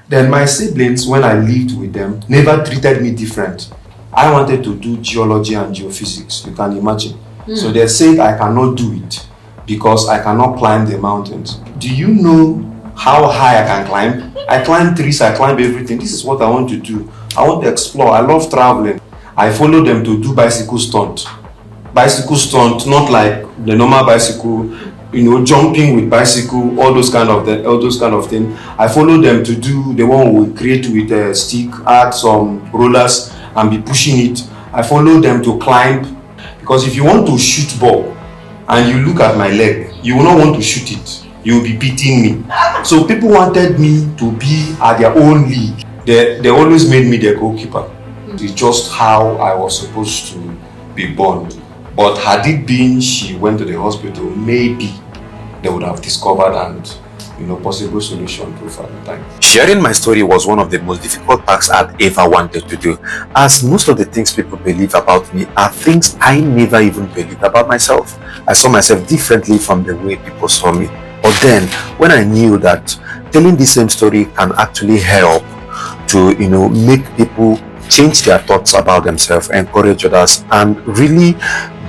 Then my siblings, when I lived with them, never treated me different. I wanted to do geology and geophysics, you can imagine. So they said I cannot do it because I cannot climb the mountains. Do you know how high I can climb? I climb trees, I climb everything. This is what I want to do. I want to explore. I love traveling. I follow them to do bicycle stunt. Bicycle stunt, not like the normal bicycle, jumping with bicycle, all those kind of things. I follow them to do the one we create with a stick, add some rollers and be pushing it. I follow them to climb, because if you want to shoot ball and you look at my leg, you will not want to shoot it. You will be beating me. So people wanted me to be at their own league. They always made me their goalkeeper. It's just how I was supposed to be born. But had it been she went to the hospital, maybe they would have discovered and possible solution to at the time. Sharing my story was one of the most difficult tasks I'd ever wanted to do, as most of the things people believe about me are things I never even believed about myself. I saw myself differently from the way people saw me. But then, when I knew that telling the same story can actually help to, make people change their thoughts about themselves, encourage others, and really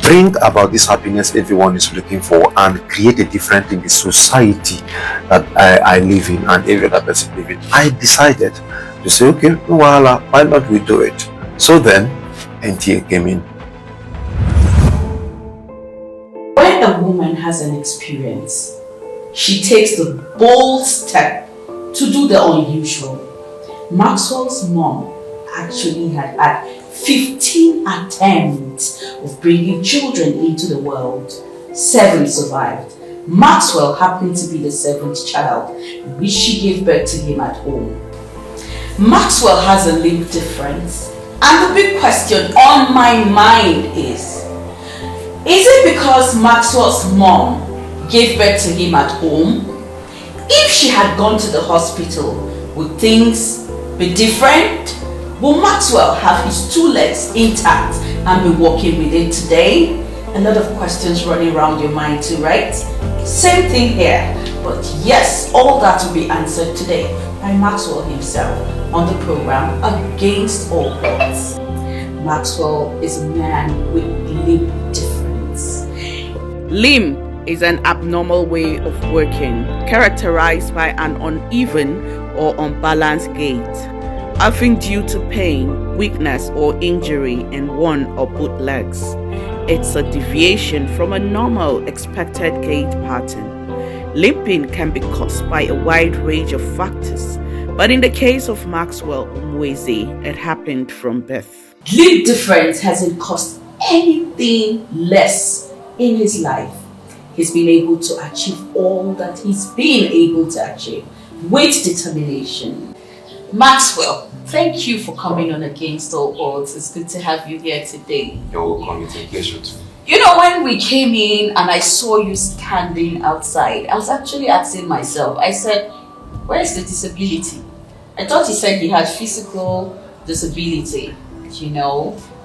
bring about this happiness everyone is looking for and create a difference in the society that I live in and every other person live in, I decided to say, okay, no wahala, why not we do it? So then, NTA came in. When a woman has an experience, she takes the bold step to do the unusual. Maxwell's mom actually had 15 attempts of bringing children into the world. 7 survived. Maxwell happened to be the 7th child, which she gave birth to him at home. Maxwell has a limb difference, and the big question on my mind is it because Maxwell's mom gave birth to him at home? If she had gone to the hospital, would things be different? Will Maxwell have his 2 legs intact and be walking with it today? A lot of questions running around your mind too, right? Same thing here. But yes, all that will be answered today by Maxwell himself on the program Against All Odds. Maxwell is a man with limb difference. Limb is an abnormal way of working, characterized by an uneven or unbalanced gait, often due to pain, weakness, or injury in one or both legs. It's a deviation from a normal expected gait pattern. Limping can be caused by a wide range of factors, but in the case of Maxwell Umweze, it happened from birth. Limb difference hasn't cost anything less in his life. He's been able to achieve all that he's been able to achieve with determination. Maxwell, thank you for coming on Against All Odds. It's good to have you here today. You're welcome. It's a pleasure too. When we came in and I saw you standing outside, I was actually asking myself, I said, where's the disability? I thought he said he had physical disability.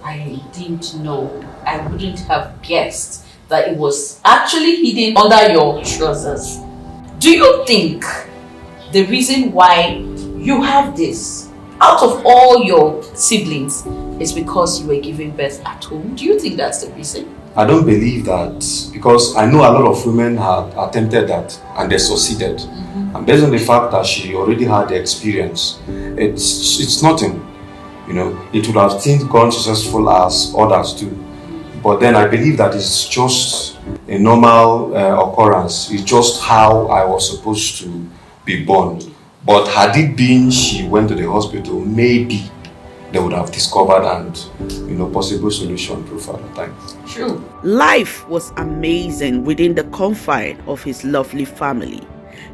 I didn't know. I wouldn't have guessed that it was actually hidden under your trousers. Do you think the reason why you have this out of all your siblings is because you were giving birth at home? Do you think that's the reason? I don't believe that, because I know a lot of women have attempted that and they succeeded. And based on the fact that she already had the experience, it's nothing. It would have still gone successful as others do. But then I believe that it's just a normal occurrence. It's just how I was supposed to be born. But had it been she went to the hospital, maybe they would have discovered and possible solution proof at the time. True. Life was amazing within the confine of his lovely family.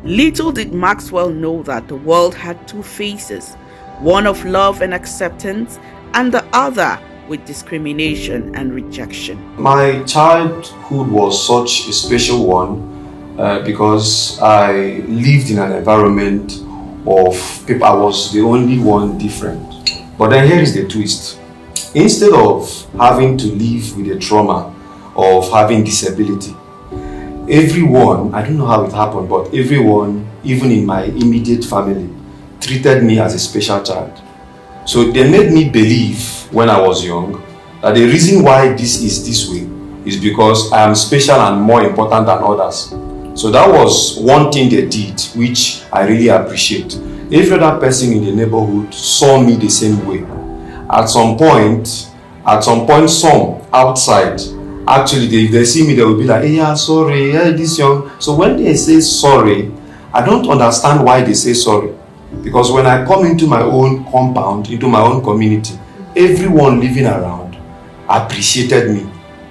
Little did Maxwell know that the world had 2 faces, one of love and acceptance, and the other with discrimination and rejection. My childhood was such a special one because I lived in an environment of people. I was the only one different. But then here is the twist. Instead of having to live with the trauma of having disability, everyone, I don't know how it happened, but everyone, even in my immediate family, treated me as a special child. So they made me believe when I was young that the reason why this is this way is because I am special and more important than others. So that was one thing they did, which I really appreciate. Every other person in the neighborhood saw me the same way. At some point, some outside, actually, they see me, they will be like, hey, yeah, sorry, yeah, this young. So when they say sorry, I don't understand why they say sorry. Because when I come into my own compound, into my own community, everyone living around appreciated me.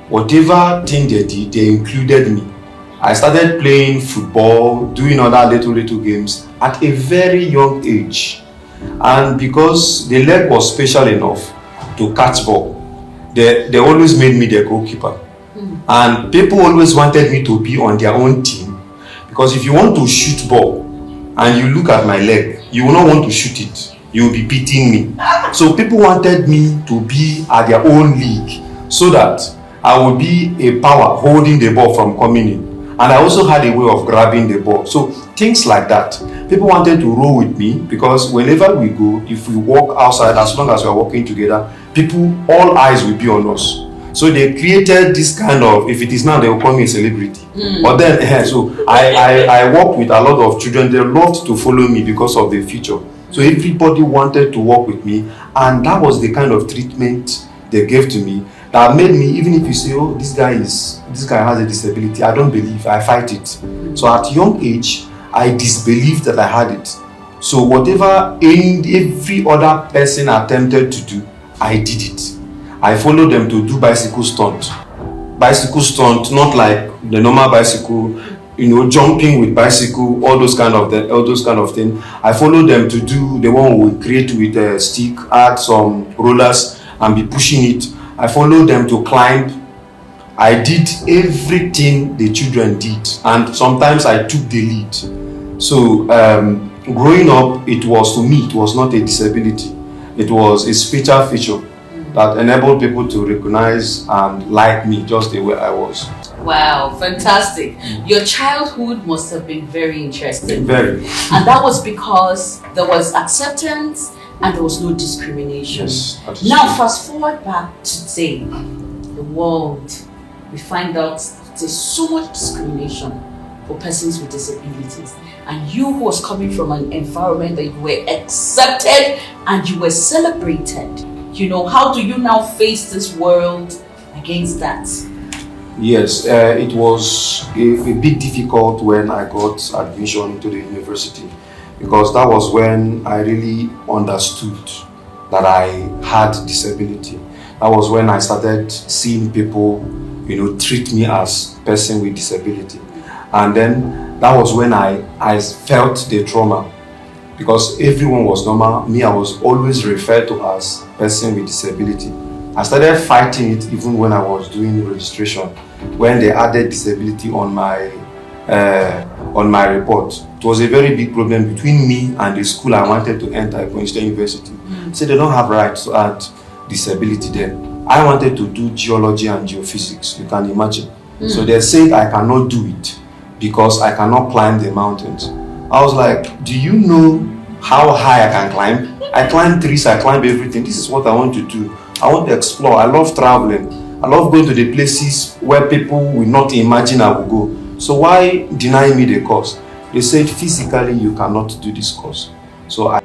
Whatever thing they did, they included me. I started playing football, doing other little games at a very young age. And because the leg was special enough to catch ball, they always made me their goalkeeper. And people always wanted me to be on their own team. Because if you want to shoot ball and you look at my leg, you will not want to shoot it. You will be beating me. So people wanted me to be at their own league so that I would be a power holding the ball from coming in. And I also had a way of grabbing the ball. So things like that. People wanted to roll with me because whenever we go, if we walk outside, as long as we are walking together, people, all eyes will be on us. So they created this kind of, if it is now, they will call me a celebrity. But then, so I worked with a lot of children. They loved to follow me because of the future. So everybody wanted to work with me. And that was the kind of treatment they gave to me that made me, even if you say, oh, this guy has a disability, I don't believe, I fight it. So at young age, I disbelieved that I had it. So whatever every other person attempted to do, I did it. I followed them to do bicycle stunt. Bicycle stunt, not like the normal bicycle, jumping with bicycle, all those kind of things. I followed them to do the one we create with a stick, add some rollers and be pushing it. I followed them to climb. I did everything the children did, and sometimes I took the lead. So growing up, it was not a disability. It was a special feature that enabled people to recognize and like me just the way I was. Wow, fantastic. Your childhood must have been very interesting. Very. And that was because there was acceptance and there was no discrimination. Yes, that is Now, true. fast forward back to today, the world, we find out there's so much discrimination for persons with disabilities. And you who was coming from an environment that you were accepted and you were celebrated, how do you now face this world against that? Yes, it was a bit difficult when I got admission into the university, because that was when I really understood that I had disability. That was when I started seeing people, treat me as a person with disability. And then that was when I felt the trauma, because everyone was normal. Me, I was always referred to as person with disability. I started fighting it even when I was doing registration, when they added disability on my report. It was a very big problem between me and the school I wanted to enter, Ebonyi State University. So they don't have rights to add disability there. I wanted to do geology and geophysics, you can imagine. So they said I cannot do it because I cannot climb the mountains. I was like, do you know how high I can climb? I climb trees, I climb everything. This is what I want to do. I want to explore. I love traveling. I love going to the places where people will not imagine I will go. So why deny me the course? They said physically you cannot do this course. So I